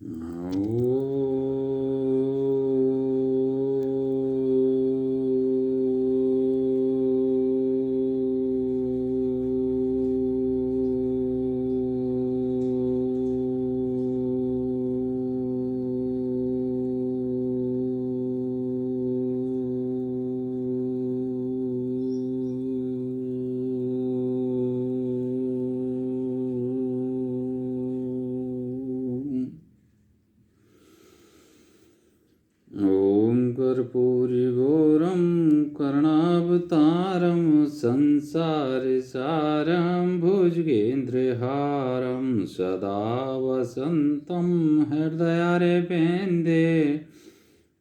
ॐ कर्पूरगौरं करुणावतारं संसारसारं भुजगेन्द्रहारं सदा वसन्तं हृदयारविन्दे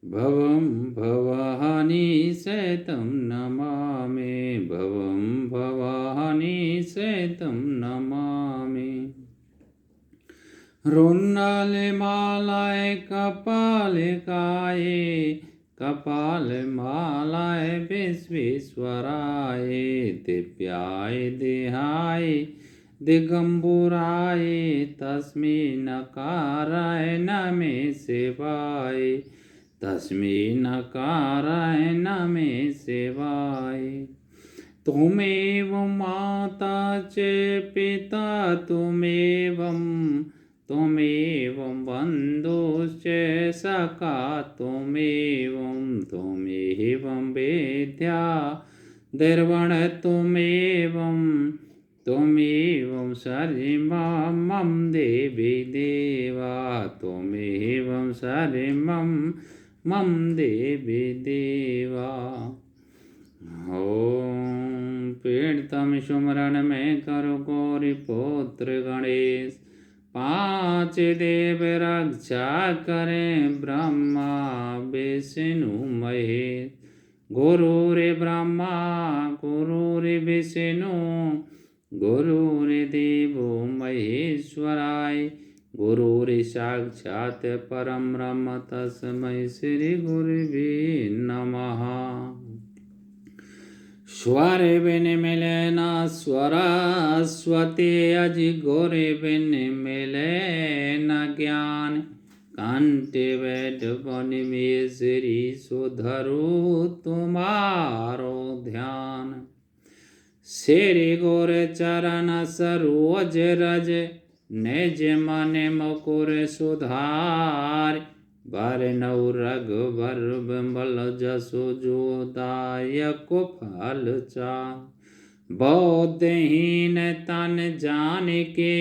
भवं भवानी सहितं नमामि भवं भवानी सहितं नमामि। रुण्डाले मालाय कपालिकाय कपालमालाय विश्वेश्वराय दिव्याय देहाय दिगंबराय तस्मै नकाराय नमः शिवाय तस्मै नकाराय नमः शिवाय। त्वमेव माता च पिता त्वमेव बन्धुश्च सखा त्वमेव वेद्या द्रवण त्वमेव सर्वं मम देवी देवा त्वमेव सर्वं मम देवी देवा। ओम पीड़ितम सुमरण में करो गौरी पुत्र गणेश पांच देव रक्षा करें ब्रह्मा विष्णु महेश। गुरु रे ब्रह्मा गुरु रे विष्णु गुरु रे देवो महेश्वराय गुरु रे साक्षात परम ब्रह्म तस्मै श्री गुरुवे नमः। स्वर बिन मिले न स्वरस्वती अजि गोरे बिन मिले न ज्ञान कंठ बैठ बन में श्री सुधरु तुम्हारो ध्यान। श्री गोर चरण सरोज रज निज मन मुकुर सुधार वरनौ रघुबर बिमल जसु जो दायक फल चार। बोधहीन तन जान के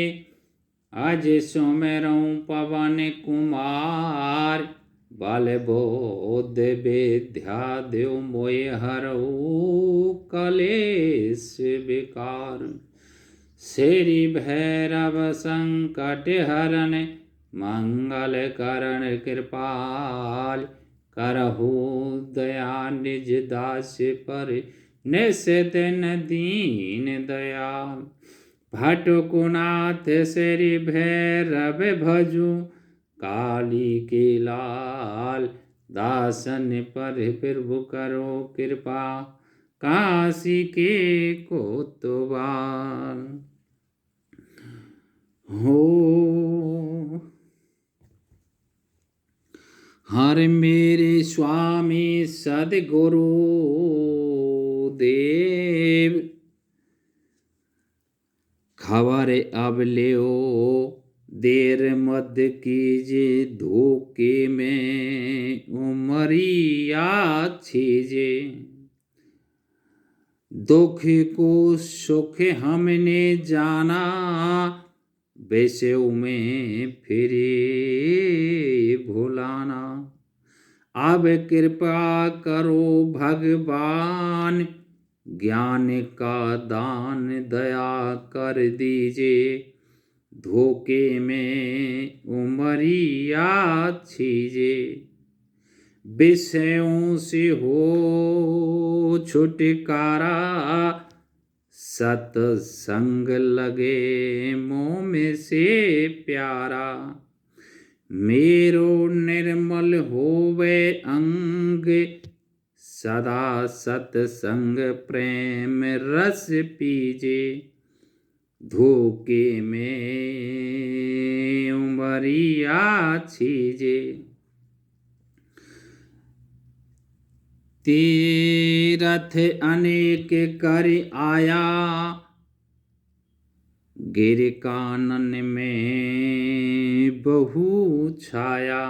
अज सुमिरऊं पवन कुमार बल बोध विद्या देव मोय हरऊ कलेश विकार। श्री भैरव संकट हरण मंगल करण कृपाल करहु दया निज दास पर निषेधन दीन दयाल। भटकुनाथ श्री भैरव भजु काली के लाल दासन पर प्रभु करो कृपा काशी के कोतवाल। हो हर मेरे स्वामी सदगुरु देव खबर अब लियो देर मत कीजिए धोखे में उमरिया छीजे। दुख को सुख हमने जाना बेसों में फिरे भुलाना। अब कृपा करो भगवान ज्ञान का दान दया कर दीजिए। धोखे में उमरिया छीजे विषयों से हो छुटकारा। सत्संग लगे मोह में से प्यारा। मेरो निर्मल होवे अंग सदा सत्संग प्रेम रस पीजे। धोखे में उमरिया छीजे। तीरथ अनेक कर आया, गिर कानन में बहु छाया।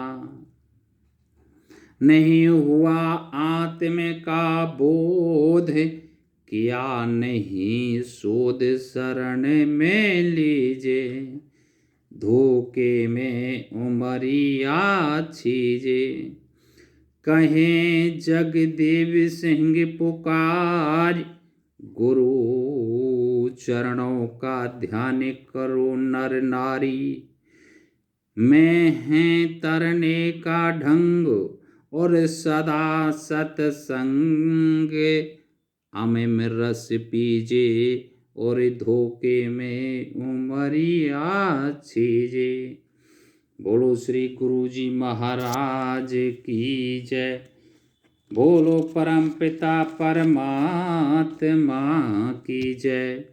नहीं हुआ आत्म का बोध, किया नहीं शोध शरण में लीजे। धोखे में उमरिया छीजे, कहें जगदेव सिंह पुकार। गुरु चरणों का ध्यान करो नर नारी। मैं है तरने का ढंग, और सदा सतसंग। अमिम रस पीजे, और धोखे में उमरिया छीजे। बोलो श्री गुरु जी महाराज की जय। बोलो परम पिता परमात्मा की जय।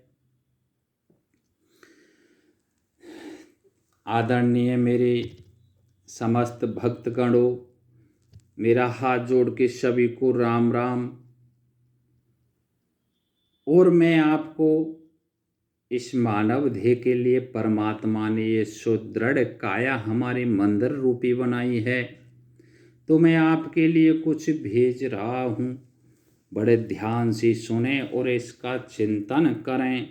आदरणीय मेरे समस्त भक्तगणों, मेरा हाथ जोड़ के सभी को राम राम। और मैं आपको इस मानव देह के लिए परमात्मा ने ये सुदृढ़ काया हमारे मंदिर रूपी बनाई है, तो मैं आपके लिए कुछ भेज रहा हूँ। बड़े ध्यान से सुने और इसका चिंतन करें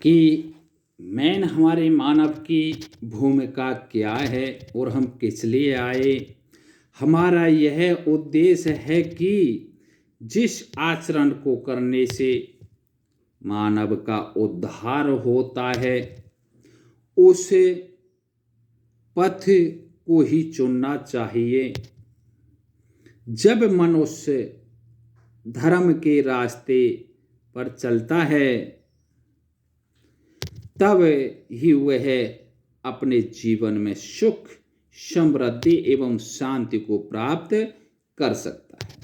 कि मेन हमारे मानव की भूमिका क्या है और हम किस लिए आए। हमारा यह उद्देश्य है कि जिस आचरण को करने से मानव का उद्धार होता है, उस पथ को ही चुनना चाहिए। जब मनुष्य धर्म के रास्ते पर चलता है, तब ही वह अपने जीवन में सुख, समृद्धि एवं शांति को प्राप्त कर सकता है।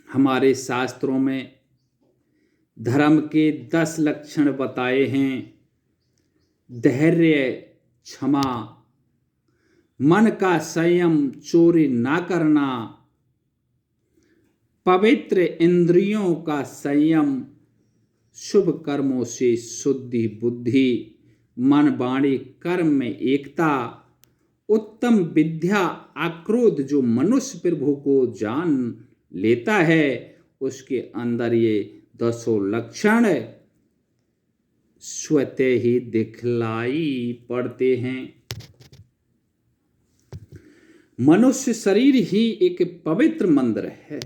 हमारे शास्त्रों में धर्म के 10 लक्षण बताए हैं। धैर्य, क्षमा, मन का संयम, चोरी ना करना, पवित्र इंद्रियों का संयम, शुभ कर्मों से शुद्धि बुद्धि, मन वाणी कर्म में एकता, उत्तम विद्या, आक्रोध। जो मनुष्य प्रभु को जान लेता है, उसके अंदर ये 10 लक्षण स्वतः ही दिखलाई पड़ते हैं। मनुष्य शरीर ही एक पवित्र मंदिर है।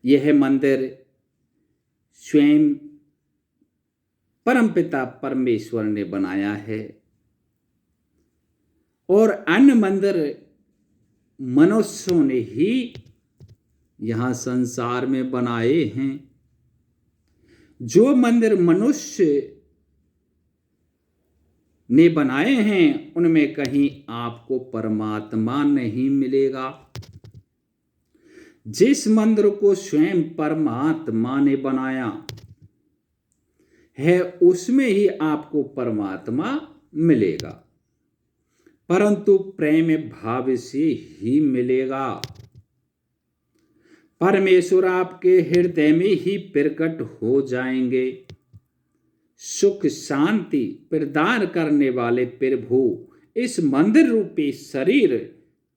यह मंदिर स्वयं परमपिता परमेश्वर ने बनाया है, और अन्य मंदिर मनुष्यों ने ही यहाँ संसार में बनाए हैं। जो मंदिर मनुष्य ने बनाए हैं, उनमें कहीं आपको परमात्मा नहीं मिलेगा। जिस मंदिर को स्वयं परमात्मा ने बनाया है, उसमें ही आपको परमात्मा मिलेगा, परंतु प्रेम भाव से ही मिलेगा। परमेश्वर आपके हृदय में ही प्रकट हो जाएंगे। सुख शांति प्रदान करने वाले प्रभु इस मंदिर रूपी शरीर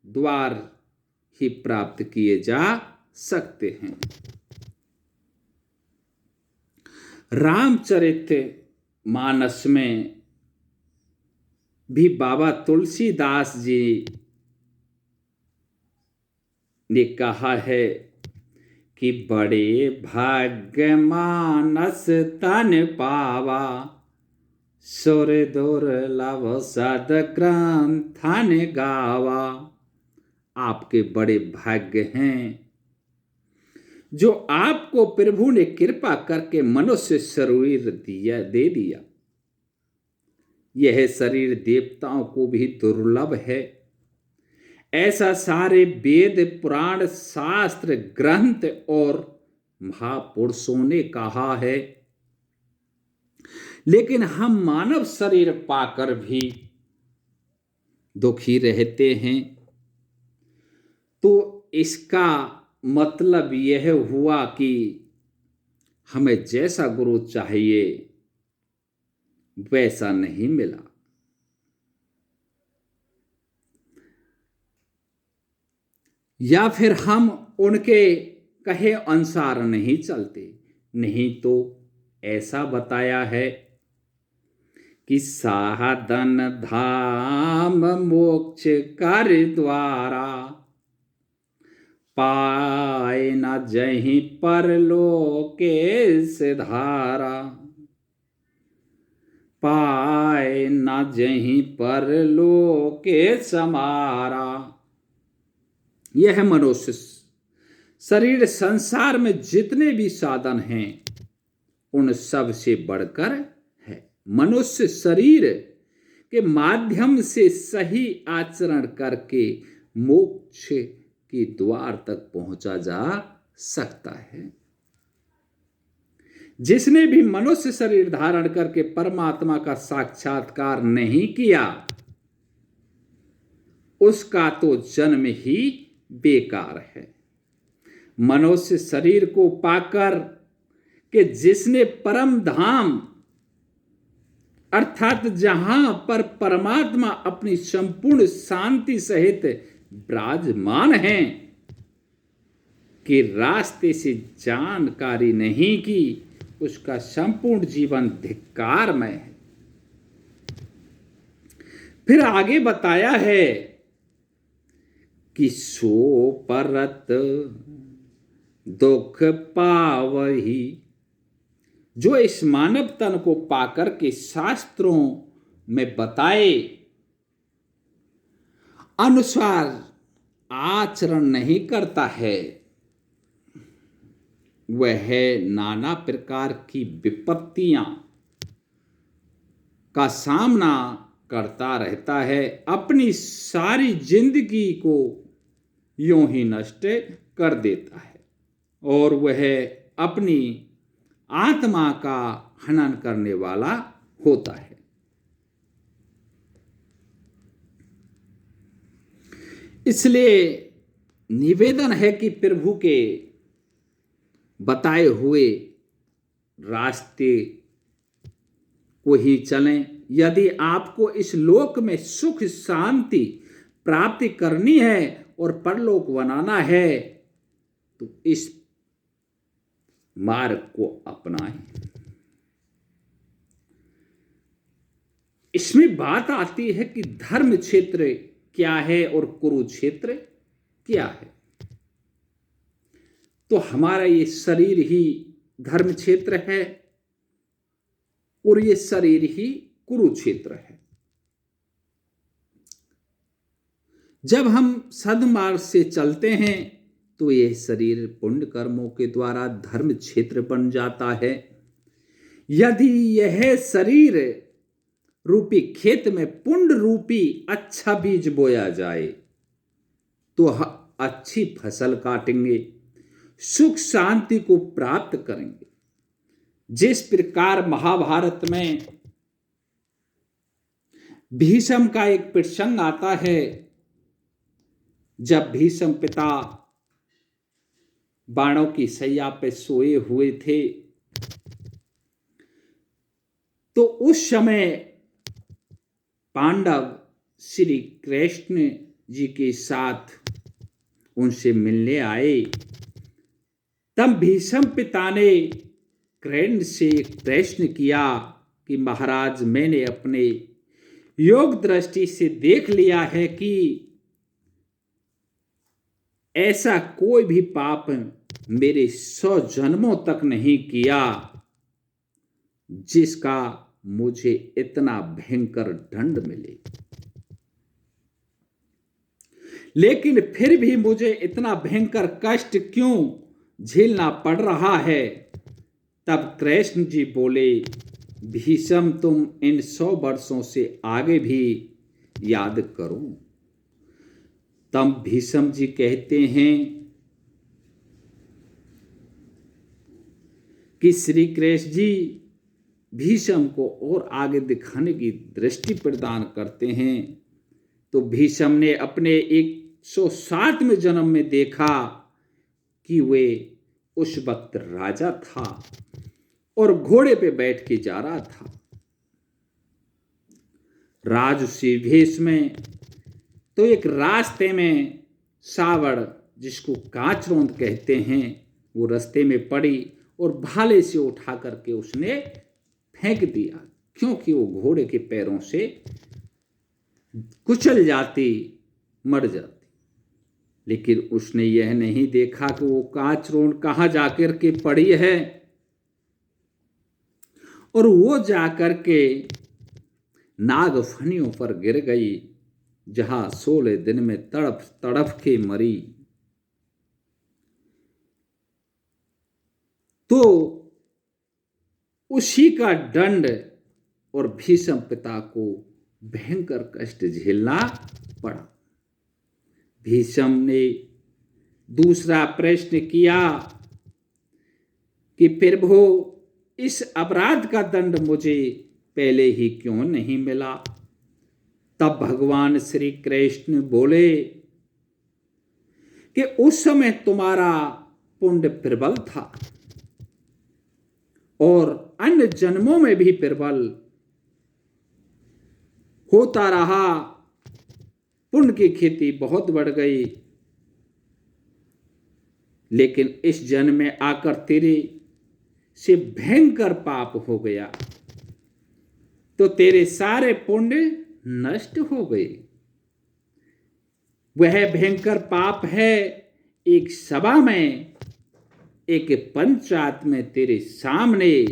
द्वार ही प्राप्त किए जा सकते हैं। रामचरित मानस में भी बाबा तुलसीदास जी ने कहा है कि बड़े भाग्य मानस तन पावा, सुर दुर्लभ सद ग्रंथन गावा। आपके बड़े भाग्य हैं जो आपको प्रभु ने कृपा करके मनुष्य शरीर दे दिया। यह शरीर देवताओं को भी दुर्लभ है। ऐसा सारे वेद पुराण शास्त्र ग्रंथ और महापुरुषों ने कहा है। लेकिन हम मानव शरीर पाकर भी दुखी रहते हैं। तो इसका मतलब यह हुआ कि हमें जैसा गुरु चाहिए वैसा नहीं मिला, या फिर हम उनके कहे अनुसार नहीं चलते। नहीं तो ऐसा बताया है कि साधन धाम मोक्ष कर द्वारा, पाए न जहीं परलोके सिधारा, पाए न जहीं परलोके समारा। यह है मनुष्य शरीर। संसार में जितने भी साधन हैं उन सब से बढ़कर है। मनुष्य शरीर के माध्यम से सही आचरण करके मोक्ष के द्वार तक पहुंचा जा सकता है। जिसने भी मनुष्य शरीर धारण करके परमात्मा का साक्षात्कार नहीं किया उसका तो जन्म ही बेकार है। मनुष्य शरीर को पाकर कि जिसने परम धाम अर्थात जहां पर परमात्मा अपनी संपूर्ण शांति सहित विराजमान हैं कि रास्ते से जानकारी नहीं की, उसका संपूर्ण जीवन धिक्कारमय है। फिर आगे बताया है कि सो परत दुख पावही, जो इस मानव तन को पाकर के शास्त्रों में बताए अनुसार आचरण नहीं करता है, वह नाना प्रकार की विपत्तियां का सामना करता रहता है। अपनी सारी जिंदगी को यूं ही नष्ट कर देता है और वह अपनी आत्मा का हनन करने वाला होता है। इसलिए निवेदन है कि प्रभु के बताए हुए रास्ते को ही चलें। यदि आपको इस लोक में सुख शांति प्राप्ति करनी है और परलोक बनाना है तो इस मार्ग को अपनाएं। इसमें बात आती है कि धर्म क्षेत्र क्या है और कुरुक्षेत्र क्या है। तो हमारा ये शरीर ही धर्म क्षेत्र है और ये शरीर ही कुरुक्षेत्र है। जब हम सद्मार्ग से चलते हैं तो यह शरीर पुण्य कर्मों के द्वारा धर्म क्षेत्र बन जाता है। यदि यह शरीर रूपी खेत में पुण्य रूपी अच्छा बीज बोया जाए तो अच्छी फसल काटेंगे, सुख शांति को प्राप्त करेंगे। जिस प्रकार महाभारत में भीष्म का एक प्रसंग आता है, जब भीष्म पिता बाणों की सैया पे सोए हुए थे तो उस समय पांडव श्री कृष्ण जी के साथ उनसे मिलने आए। तब भीष्म पिता ने कृष्ण से प्रश्न किया कि महाराज, मैंने अपने योग दृष्टि से देख लिया है कि ऐसा कोई भी पाप मेरे 100 जन्मों तक नहीं किया जिसका मुझे इतना भयंकर दंड मिले, लेकिन फिर भी मुझे इतना भयंकर कष्ट क्यों झेलना पड़ रहा है। तब कृष्ण जी बोले, भीष्म, तुम इन 100 वर्षों से आगे भी याद करो। तब भीष्म जी कहते हैं कि श्री कृष्ण जी, भीष्म को और आगे दिखाने की दृष्टि प्रदान करते हैं। तो भीष्म ने अपने 107वें जन्म में देखा कि वे उस वक्त राजा था और घोड़े पे बैठ के जा रहा था। राजसी भेष में तो एक रास्ते में सावड़, जिसको काचरोंद कहते हैं, वो रास्ते में पड़ी और भाले से उठा करके उसने फेंक दिया, क्योंकि वो घोड़े के पैरों से कुचल जाती, मर जाती। लेकिन उसने यह नहीं देखा कि वो काचरोंद कहाँ जाकर के पड़ी है, और वो जाकर के नागफनियों पर गिर गई, जहां 16 दिन में तड़प तड़प के मरी। तो उसी का दंड और भीष्म पिता को भयंकर कष्ट झेलना पड़ा। भीष्म ने दूसरा प्रश्न किया कि प्रभु, इस अपराध का दंड मुझे पहले ही क्यों नहीं मिला? तब भगवान श्री कृष्ण बोले कि उस समय तुम्हारा पुण्य प्रबल था और अन्य जन्मों में भी प्रबल होता रहा। पुण्य की खेती बहुत बढ़ गई, लेकिन इस जन्म में आकर तेरे से भयंकर पाप हो गया, तो तेरे सारे पुण्य नष्ट हो गए। वह भयंकर पाप है, एक सभा में, एक पंचायत में तेरे सामने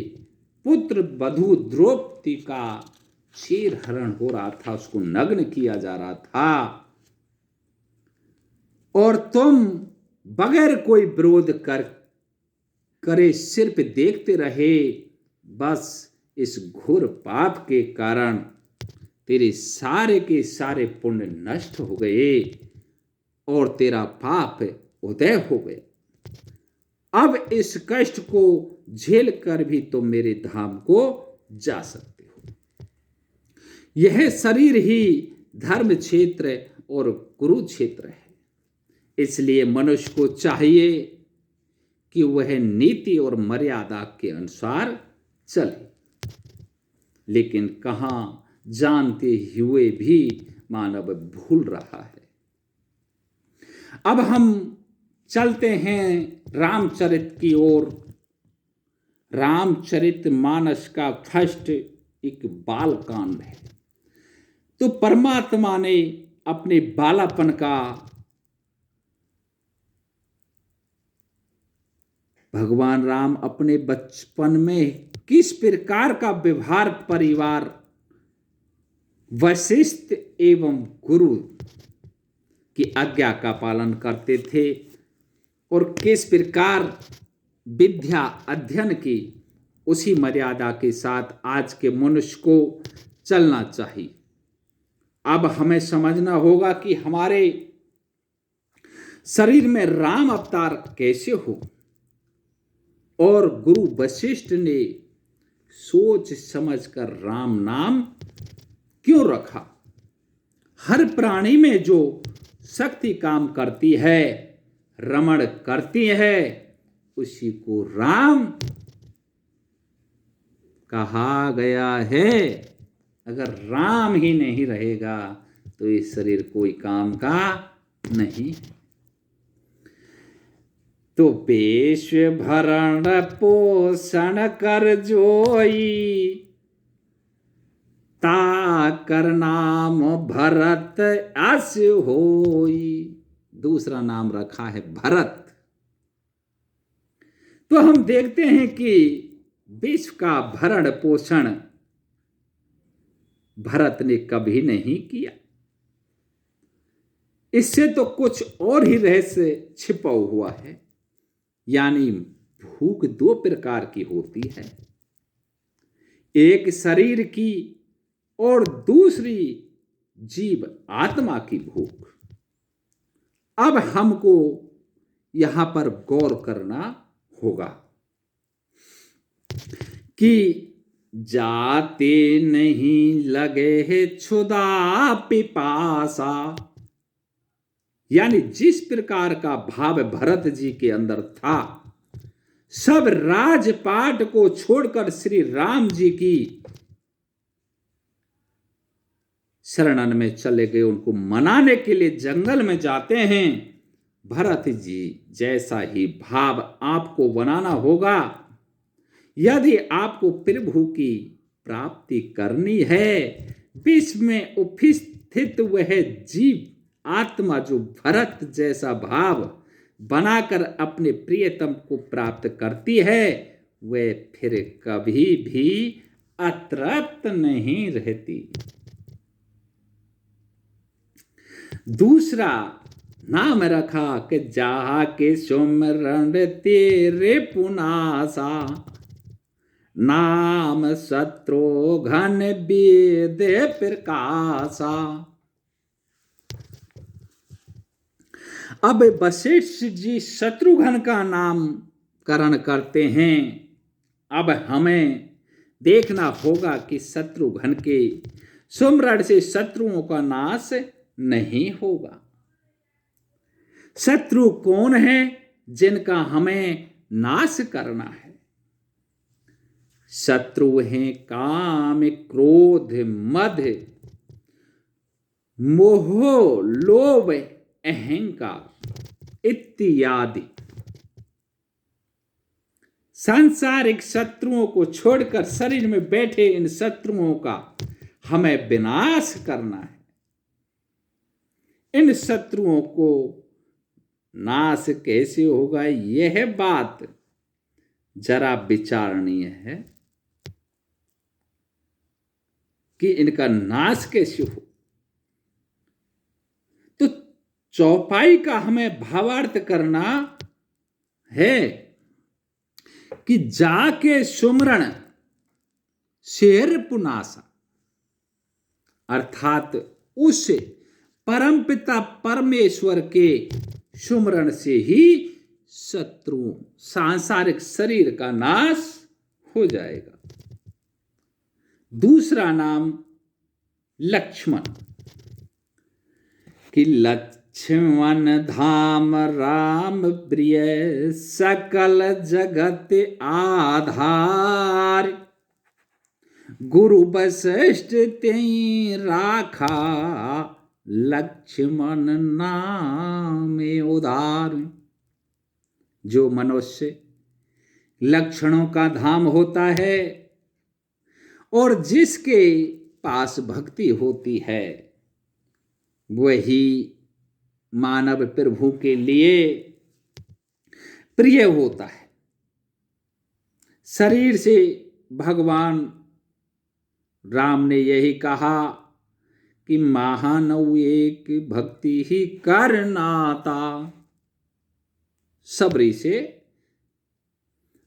पुत्र वधू द्रौपदी का चीर हरण हो रहा था, उसको नग्न किया जा रहा था, और तुम बगैर कोई विरोध करे सिर्फ देखते रहे। बस इस घोर पाप के कारण तेरे सारे के सारे पुण्य नष्ट हो गए और तेरा पाप उदय हो गया। अब इस कष्ट को झेल कर भी तुम मेरे धाम को जा सकते हो। यह शरीर ही धर्म क्षेत्र और कुरुक्षेत्र है, इसलिए मनुष्य को चाहिए कि वह नीति और मर्यादा के अनुसार चले। लेकिन कहाँ जानते हुए भी मानव भूल रहा है। अब हम चलते हैं रामचरित की ओर। रामचरितमानस का फर्स्ट एक बाल कांड है। तो परमात्मा ने अपने बालापन का, भगवान राम अपने बचपन में किस प्रकार का व्यवहार परिवार, वशिष्ठ एवं गुरु की आज्ञा का पालन करते थे और किस प्रकार विद्या अध्ययन की, उसी मर्यादा के साथ आज के मनुष्य को चलना चाहिए। अब हमें समझना होगा कि हमारे शरीर में राम अवतार कैसे हो, और गुरु वशिष्ठ ने सोच समझकर राम नाम क्यों रखा। हर प्राणी में जो शक्ति काम करती है, रमण करती है, उसी को राम कहा गया है। अगर राम ही नहीं रहेगा तो ये शरीर कोई काम का नहीं। तो पेश भरण पोषण कर जोई, ताकर नाम भरत अस होई। दूसरा नाम रखा है भरत। तो हम देखते हैं कि विश्व का भरण पोषण भरत ने कभी नहीं किया। इससे तो कुछ और ही रहस्य छिपा हुआ है। यानी भूख दो प्रकार की होती है, एक शरीर की और दूसरी जीव आत्मा की भूख। अब हमको यहां पर गौर करना होगा कि जाते नहीं लगे है क्षुधा पिपासा। यानी जिस प्रकार का भाव भरत जी के अंदर था, सब राजपाट को छोड़कर श्री राम जी की शरणन में चले गए, उनको मनाने के लिए जंगल में जाते हैं। भरत जी जैसा ही भाव आपको बनाना होगा। यदि आपको प्रभु की प्राप्ति करनी है, विश्व में उपस्थित वह जीव आत्मा जो भरत जैसा भाव बनाकर अपने प्रियतम को प्राप्त करती है, वह फिर कभी भी अतृप्त नहीं रहती। दूसरा नाम रखा कि जाहा के सुमरण तेरे पुनासा, नाम शत्रुघ्न वेद प्रकाशा। अब वशिष्ठ जी शत्रुघ्न का नामकरण करते हैं। अब हमें देखना होगा कि शत्रुघ्न के सुमरण से शत्रुओं का नाश नहीं होगा। शत्रु कौन है जिनका हमें नाश करना है? शत्रु हैं काम, क्रोध, मद, मोह, लोभ, अहंकार इत्यादि। सांसारिक शत्रुओं को छोड़कर शरीर में बैठे इन शत्रुओं का हमें विनाश करना है। इन शत्रुओं को नाश कैसे होगा, यह बात जरा विचारणीय है कि इनका नाश कैसे हो। तो चौपाई का हमें भावार्थ करना है कि जाके सुमरण शेर पुनासा, अर्थात उस परमपिता परमेश्वर के सुमरण से ही शत्रु सांसारिक शरीर का नाश हो जाएगा। दूसरा नाम लक्ष्मण, कि लक्ष्मण धाम राम प्रिय, सकल जगत आधार, गुरु वशिष्ठ तें राखा, लक्ष्मण नाम उदार। जो मनुष्य लक्षणों का धाम होता है और जिसके पास भक्ति होती है, वही मानव प्रभु के लिए प्रिय होता है। शरीर से भगवान राम ने यही कहा कि महानव एक भक्ति ही करनाता। सबरी से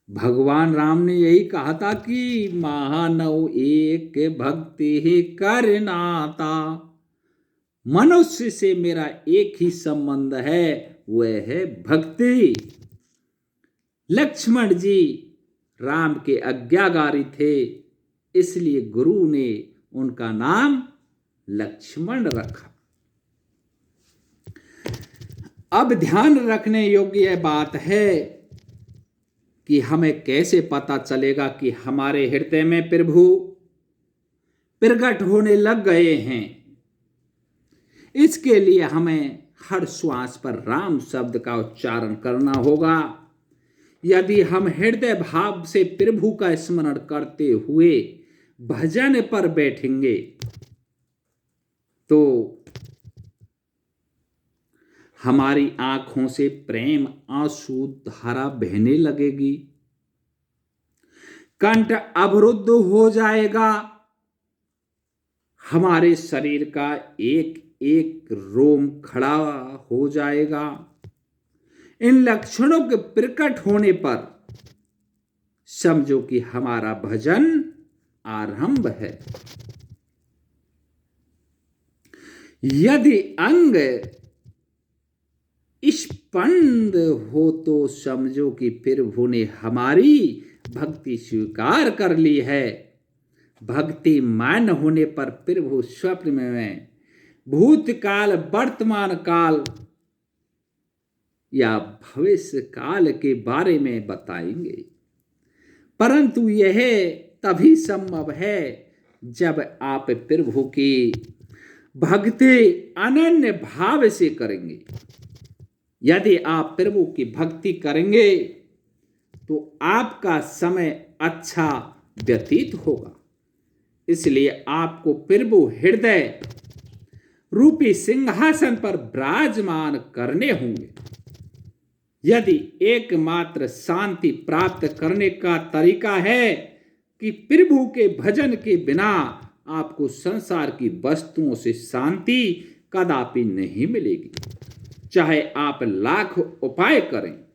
भगवान राम ने यही कहा था कि महानव एक भक्ति ही करनाता। मनुष्य से मेरा एक ही संबंध है, वह है भक्ति। लक्ष्मण जी राम के आज्ञाकारी थे, इसलिए गुरु ने उनका नाम लक्ष्मण रखा। अब ध्यान रखने योग्य बात है कि हमें कैसे पता चलेगा कि हमारे हृदय में प्रभु प्रकट होने लग गए हैं। इसके लिए हमें हर श्वास पर राम शब्द का उच्चारण करना होगा। यदि हम हृदय भाव से प्रभु का स्मरण करते हुए भजन पर बैठेंगे तो हमारी आंखों से प्रेम आंसू धारा बहने लगेगी, कंठ अवरुद्ध हो जाएगा, हमारे शरीर का एक एक रोम खड़ा हो जाएगा। इन लक्षणों के प्रकट होने पर समझो कि हमारा भजन आरंभ है। यदि अंग स्पंद हो तो समझो कि प्रभु ने हमारी भक्ति स्वीकार कर ली है। भक्ति मान होने पर प्रभु स्वप्न में भूतकाल, वर्तमान काल या भविष्य काल के बारे में बताएंगे, परंतु यह तभी संभव है जब आप प्रभु की भक्ति अनन्य भाव से करेंगे। यदि आप प्रभु की भक्ति करेंगे तो आपका समय अच्छा व्यतीत होगा। इसलिए आपको प्रभु हृदय रूपी सिंहासन पर विराजमान करने होंगे। यदि एकमात्र शांति प्राप्त करने का तरीका है कि प्रभु के भजन के बिना आपको संसार की वस्तुओं से शांति कदापि नहीं मिलेगी, चाहे आप लाख उपाय करें।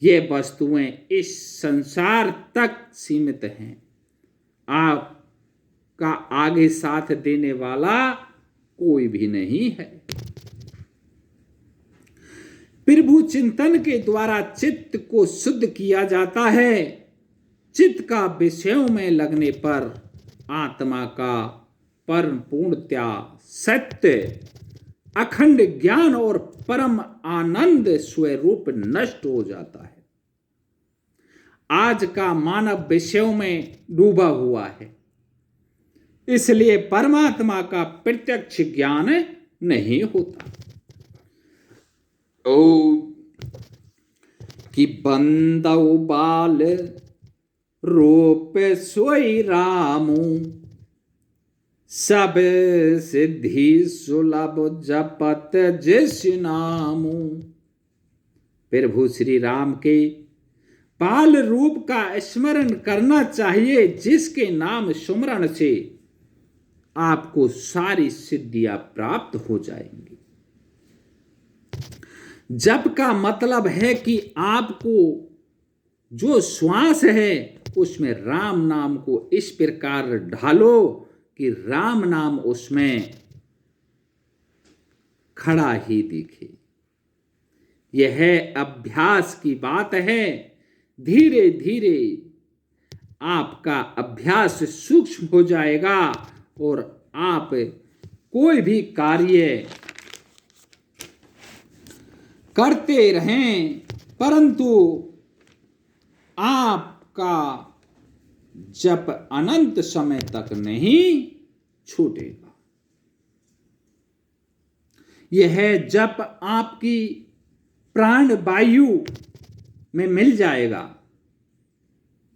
ये वस्तुएं इस संसार तक सीमित हैं। आपका आगे साथ देने वाला कोई भी नहीं है। प्रभु चिंतन के द्वारा चित्त को शुद्ध किया जाता है। चित्त का विषयों में लगने पर आत्मा का परम पूर्णतया सत्य, अखंड ज्ञान और परम आनंद स्वरूप नष्ट हो जाता है। आज का मानव विषयों में डूबा हुआ है, इसलिए परमात्मा का प्रत्यक्ष ज्ञान नहीं होता। कि बंदौ बाल रूप सोई रामू, सब सिद्धि सुलभ जपत जिस नामू। प्रभु श्री राम के बाल रूप का स्मरण करना चाहिए, जिसके नाम सुमरण से आपको सारी सिद्धियां प्राप्त हो जाएंगी। जप का मतलब है कि आपको जो श्वास है उसमें राम नाम को इस प्रकार ढालो कि राम नाम उसमें खड़ा ही दिखे। यह अभ्यास की बात है। धीरे धीरे आपका अभ्यास सूक्ष्म हो जाएगा और आप कोई भी कार्य करते रहें, परंतु आपका जप अनंत समय तक नहीं छूटेगा। यह जप आपकी प्राण वायु में मिल जाएगा।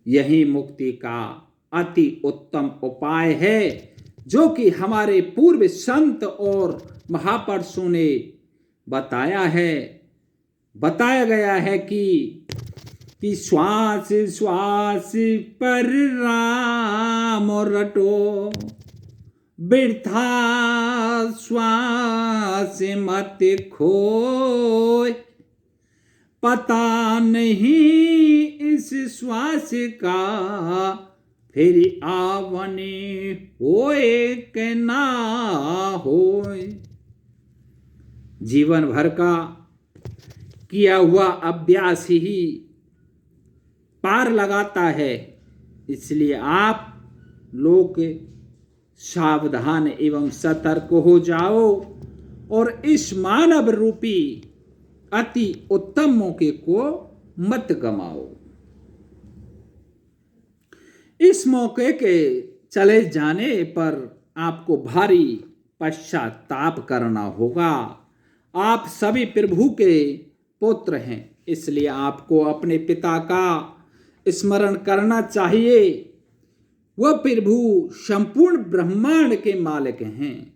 यही मुक्ति का अति उत्तम उपाय है, जो कि हमारे पूर्व संत और महापुरुषों ने बताया गया है कि श्वास श्वास पर राम रटो, बिरथा श्वास मत खोए, पता नहीं इस श्वास का फिर आवने होए के ना होए। जीवन भर का किया हुआ अभ्यास ही पार लगाता है। इसलिए आप लोग सावधान एवं सतर्क हो जाओ और इस मानव रूपी अति उत्तम मौके को मत गमाओ। इस मौके के चले जाने पर आपको भारी पश्चाताप करना होगा। आप सभी प्रभु के पुत्र हैं, इसलिए आपको अपने पिता का स्मरण करना चाहिए। वह प्रभु संपूर्ण ब्रह्मांड के मालिक हैं।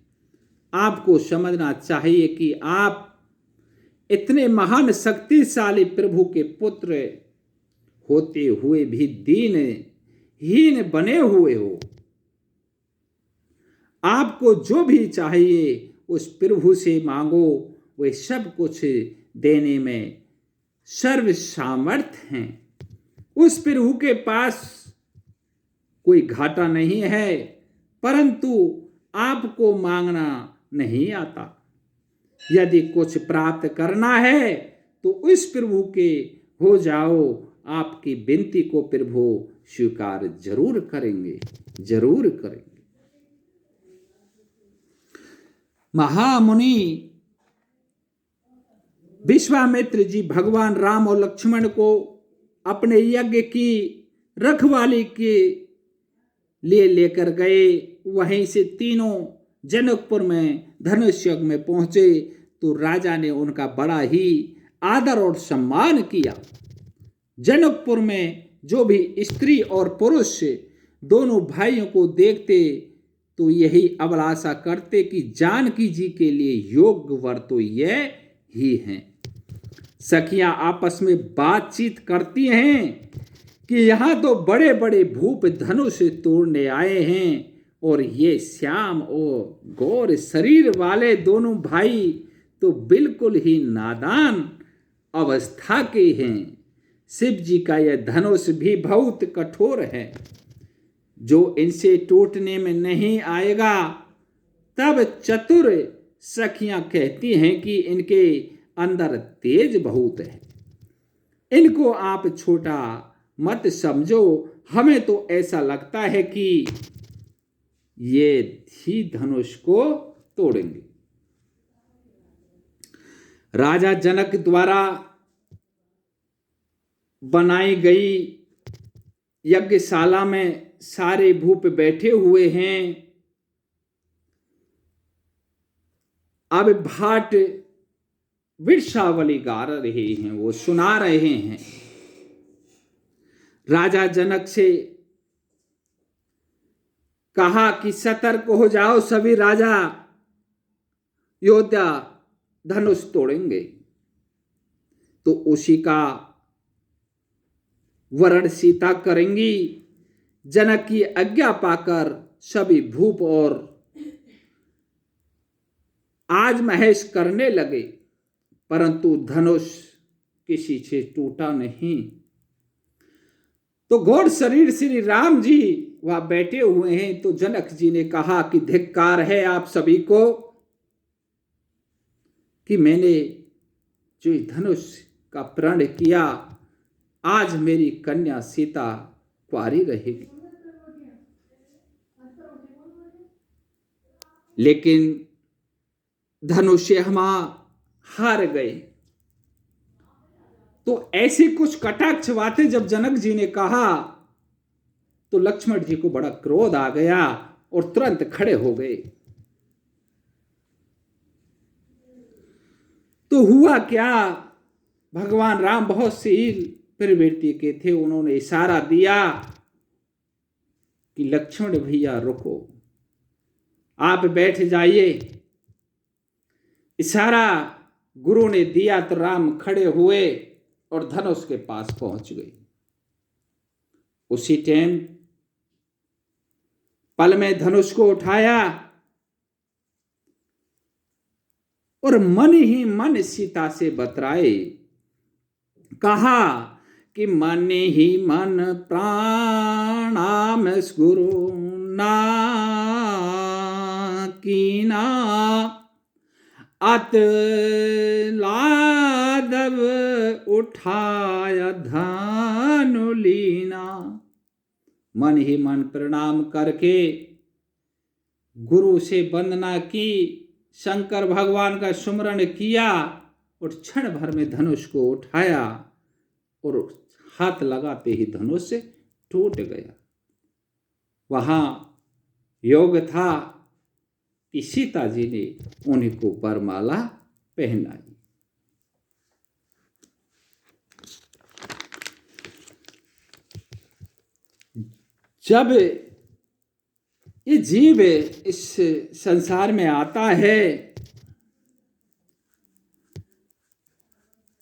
आपको समझना चाहिए कि आप इतने महान शक्तिशाली प्रभु के पुत्र होते हुए भी दीनहीन बने हुए हो। आपको जो भी चाहिए उस प्रभु से मांगो, वे सब कुछ देने में सर्व सामर्थ्य हैं। उस प्रभु के पास कोई घाटा नहीं है, परंतु आपको मांगना नहीं आता। यदि कुछ प्राप्त करना है तो उस प्रभु के हो जाओ। आपकी विनती को प्रभु स्वीकार जरूर करेंगे, जरूर करेंगे। महामुनि विश्वामित्र जी भगवान राम और लक्ष्मण को अपने यज्ञ की रखवाली के लिए लेकर गए। वहीं से तीनों जनकपुर में धनुष यज्ञ में पहुंचे तो राजा ने उनका बड़ा ही आदर और सम्मान किया। जनकपुर में जो भी स्त्री और पुरुष दोनों भाइयों को देखते तो यही अभिलाषा करते कि जानकी जी के लिए योग्य वर तो यह ही हैं। सखियां आपस में बातचीत करती हैं कि यहाँ तो बड़े बड़े भूप धनुष तोड़ने आए हैं और ये श्याम और गौर शरीर वाले दोनों भाई तो बिल्कुल ही नादान अवस्था के हैं। शिव जी का यह धनुष भी बहुत कठोर है, जो इनसे टूटने में नहीं आएगा। तब चतुर सखियां कहती हैं कि इनके अंदर तेज बहुत है, इनको आप छोटा मत समझो, हमें तो ऐसा लगता है कि ये ही धनुष को तोड़ेंगे। राजा जनक द्वारा बनाई गई यज्ञशाला में सारे भूप बैठे हुए हैं। अब भाट वृक्षावली गा रहे हैं, वो सुना रहे हैं। राजा जनक से कहा कि सतर्क हो जाओ सभी राजा, योद्धा धनुष तोड़ेंगे। तो उसी का वरण सीता करेंगी। जनक की आज्ञा पाकर सभी भूप और आज महेश करने लगे, परंतु धनुष किसी से टूटा नहीं। तो गौर शरीर श्री राम जी वहां बैठे हुए हैं। तो जनक जी ने कहा कि धिक्कार है आप सभी को कि मैंने जो धनुष का प्रण किया, आज मेरी कन्या सीता कुंवारी रहेगी। लेकिन धनुष हम हार गए। तो ऐसी कुछ कटाक्ष बातें जब जनक जी ने कहा तो लक्ष्मण जी को बड़ा क्रोध आ गया और तुरंत खड़े हो गए। तो हुआ क्या, भगवान राम बहुत शील प्रवृत्ति के थे। उन्होंने इशारा दिया कि लक्ष्मण भैया रुको, आप बैठ जाइए। इशारा गुरु ने दिया तो राम खड़े हुए और धनुष के पास पहुंच गए। उसी टाइम पल में धनुष को उठाया और मन ही मन सीता से बतराए, कहा कि मन ही मन प्राणाम गुरु ना कीना, अत लादव उठाया धनु लीना। मन ही मन प्रणाम करके गुरु से वंदना की, शंकर भगवान का सुमरण किया और क्षण भर में धनुष को उठाया और हाथ लगाते ही धनुष टूट गया। वहां योग था कि सीता जी ने उन्हीं को वरमाला पहनाई। जब ये जीव इस संसार में आता है,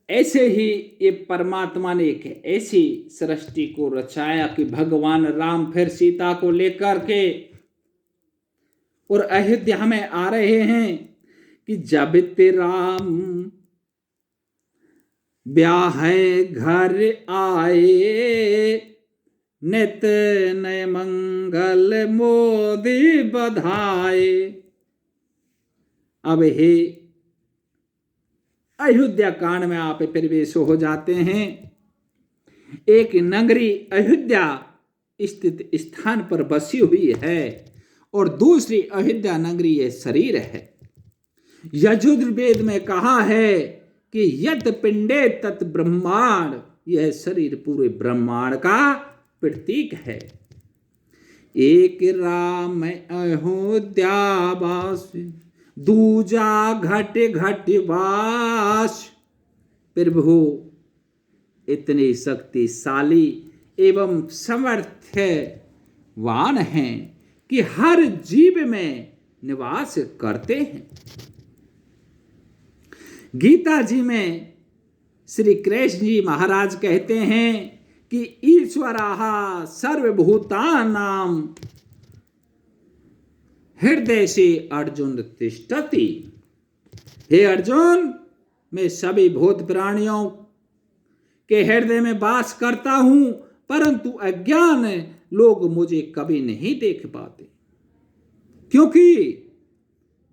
ऐसे ही ये परमात्मा ने एक ऐसी सृष्टि को रचाया कि भगवान राम फिर सीता को लेकर के और अयोध्या में आ रहे हैं कि जब राम ब्याह घर आए, नित नय मंगल मोदी बधाए। अब हे अयोध्या कांड में आप प्रवेश हो जाते हैं एक नगरी अयोध्या स्थित स्थान पर बसी हुई है और दूसरी अयोध्या नगरी ये शरीर है। यजुर्वेद में कहा है कि यत पिंडे तत् ब्रह्मांड, यह शरीर पूरे ब्रह्मांड का प्रतीक है। एक राम अयोध्या वास, दूजा घट घट वास। प्रभु इतने शक्तिशाली एवं समर्थवान हैं कि हर जीव में निवास करते हैं। गीता जी में श्री कृष्ण जी महाराज कहते हैं कि ईश्वरः सर्वभूतानां हृदय से अर्जुन तिष्ठति। हे अर्जुन, मैं सभी भूत प्राणियों के हृदय में वास करता हूं, परंतु अज्ञान लोग मुझे कभी नहीं देख पाते, क्योंकि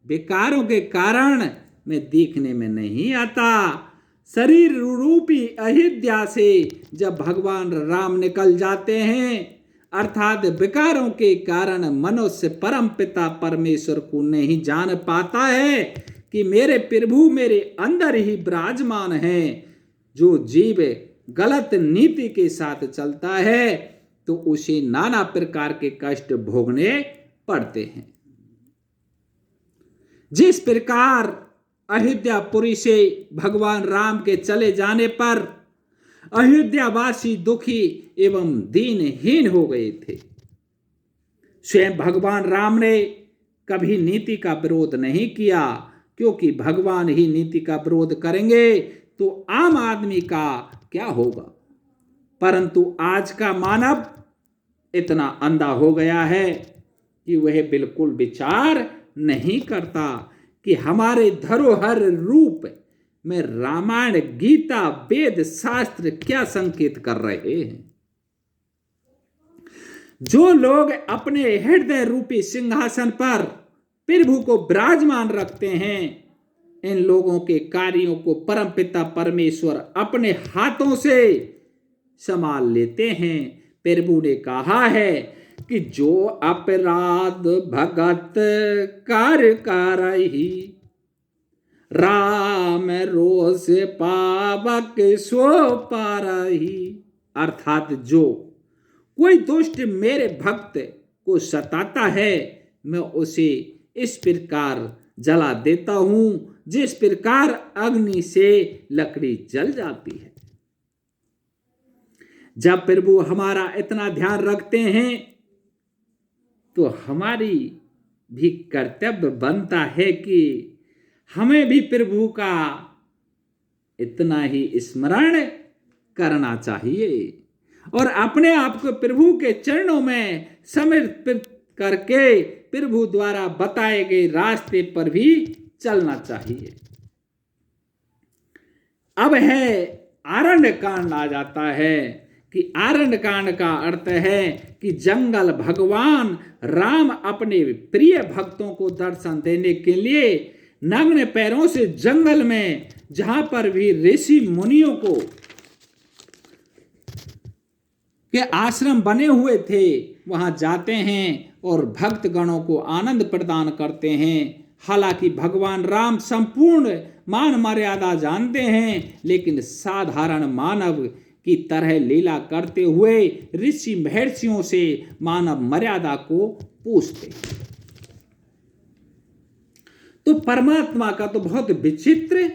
विकारों के कारण मैं देखने में नहीं आता। शरीर रूपी अयोध्या से जब भगवान राम निकल जाते हैं, अर्थात विकारों के कारण मनुष्य परम पिता परमेश्वर को नहीं जान पाता है कि मेरे प्रभु मेरे अंदर ही विराजमान हैं। जो जीव गलत नीति के साथ चलता है तो उसे नाना प्रकार के कष्ट भोगने पड़ते हैं। जिस प्रकार अयोध्यापुरी से भगवान राम के चले जाने पर अयोध्यावासी दुखी एवं दीनहीन हो गए थे, स्वयं भगवान राम ने कभी नीति का विरोध नहीं किया, क्योंकि भगवान ही नीति का विरोध करेंगे तो आम आदमी का क्या होगा। परंतु आज का मानव इतना अंधा हो गया है कि वह बिल्कुल विचार नहीं करता कि हमारे धरोहर रूप में रामायण गीता वेद शास्त्र क्या संकेत कर रहे हैं। जो लोग अपने हृदय रूपी सिंहासन पर प्रभु को विराजमान रखते हैं, इन लोगों के कार्यों को परमपिता परमेश्वर अपने हाथों से संभाल लेते हैं। प्रभु ने कहा है कि जो अपराध भगत कार्य करहि, राम रोष पावक सो पारहि। अर्थात जो कोई दुष्ट मेरे भक्त को सताता है, मैं उसे इस प्रकार जला देता हूं जिस प्रकार अग्नि से लकड़ी जल जाती है। जब प्रभु हमारा इतना ध्यान रखते हैं तो हमारी भी कर्तव्य बनता है कि हमें भी प्रभु का इतना ही स्मरण करना चाहिए और अपने आप को प्रभु के चरणों में समर्पित करके प्रभु द्वारा बताए गए रास्ते पर भी चलना चाहिए। अब है आरण्य कांड आ जाता है कि आरण्य कांड का अर्थ है कि जंगल भगवान राम अपने प्रिय भक्तों को दर्शन देने के लिए नग्न पैरों से जंगल में, जहां पर भी ऋषि मुनियों को के आश्रम बने हुए थे, वहां जाते हैं और भक्त गणों को आनंद प्रदान करते हैं। हालांकि भगवान राम संपूर्ण मान मर्यादा जानते हैं, लेकिन साधारण मानव की तरह लीला करते हुए ऋषि महर्षियों से मानव मर्यादा को पूछते। तो परमात्मा का तो बहुत विचित्र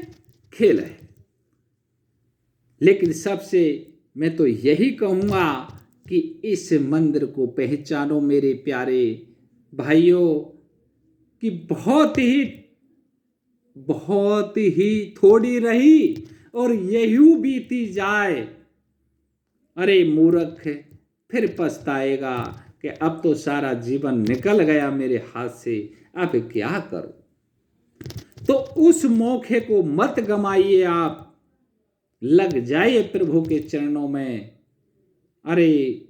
खेल है, लेकिन सबसे मैं तो यही कहूंगा कि इस मंदिर को पहचानो मेरे प्यारे भाइयों, कि बहुत ही थोड़ी रही और यही बीती जाए। अरे मूर्ख फिर पछताएगा कि अब तो सारा जीवन निकल गया मेरे हाथ से, अब क्या करूं। तो उस मौके को मत गमाइए, आप लग जाइए प्रभु के चरणों में। अरे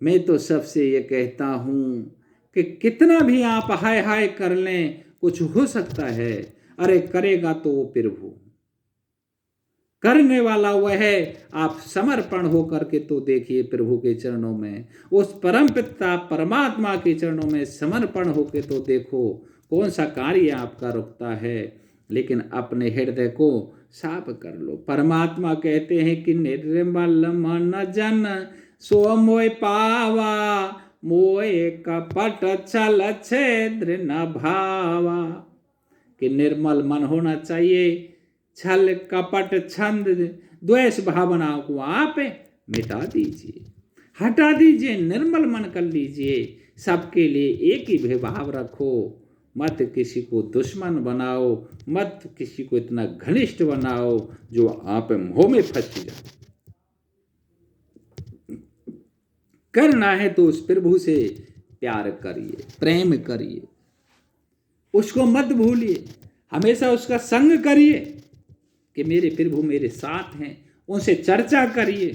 मैं तो सबसे ये कहता हूं कि कितना भी आप हाय हाय कर लें, कुछ हो सकता है। अरे करेगा तो वो प्रभु। करने वाला वह है। आप समर्पण होकर के तो देखिए प्रभु के चरणों में, उस परम पिता परमात्मा के चरणों में समर्पण होके तो देखो कौन सा कार्य आपका रुकता है। लेकिन अपने हृदय को साफ कर लो। परमात्मा कहते हैं कि निर्मल मन जन सो मोय पावा, मोय कपट छल छेद्र न भावा। कि निर्मल मन होना चाहिए, छल कपट छंद द्वेष भावनाओं को आप मिटा दीजिए, हटा दीजिए, निर्मल मन कर लीजिए। सबके लिए एक ही भाव रखो, मत किसी को दुश्मन बनाओ, मत किसी को इतना घनिष्ठ बनाओ जो आप मोह में फंस जाए। करना है तो उस प्रभु से प्यार करिए, प्रेम करिए, उसको मत भूलिए, हमेशा उसका संग करिए कि मेरे प्रभु मेरे साथ हैं, उनसे चर्चा करिए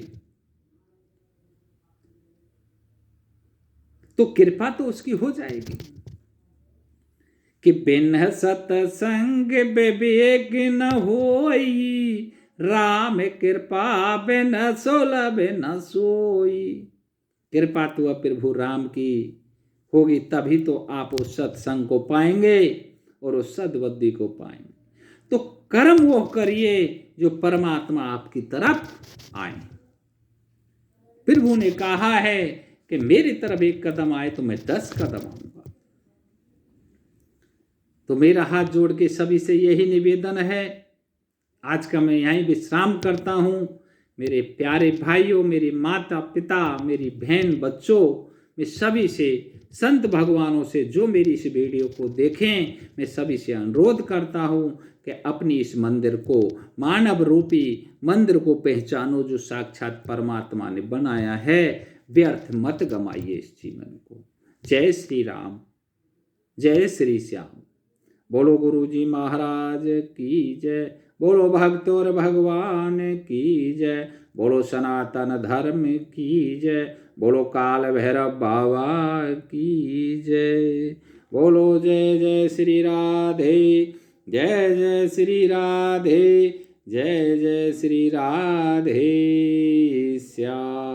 तो कृपा तो उसकी हो जाएगी। कि बिन सतसंग विवेक न होई, राम कृपा बिन सुलभ न सोई। कृपा तो प्रभु राम की होगी, तभी तो आप उस सत्संग को पाएंगे और उस सद्बुद्धि को पाएंगे। तो कर्म वो करिए जो परमात्मा आपकी तरफ आए। प्रभु ने कहा है कि मेरी तरफ एक कदम आए तो मैं 10 कदम आऊंगा। तो मेरा हाथ जोड़ के सभी से यही निवेदन है। आज का मैं यहीं विश्राम करता हूं। मेरे प्यारे भाइयों, मेरे माता पिता, मेरी बहन बच्चों, मैं सभी से, संत भगवानों से जो मेरी इस वीडियो को देखें, मैं सभी से अनुरोध करता हूं कि अपनी इस मंदिर को, मानव रूपी मंदिर को पहचानो जो साक्षात परमात्मा ने बनाया है। व्यर्थ मत गमाइए इस जीवन को। जय श्री राम, जय श्री श्याम। बोलो गुरु जी महाराज की जय, बोलो भक्तों भगवान की जय, बोलो सनातन धर्म की जय, बोलो काल भैरव बाबा की जय। बोलो जय जय श्री राधे, जय जय श्री राधे, जय जय श्री राधे श्याम।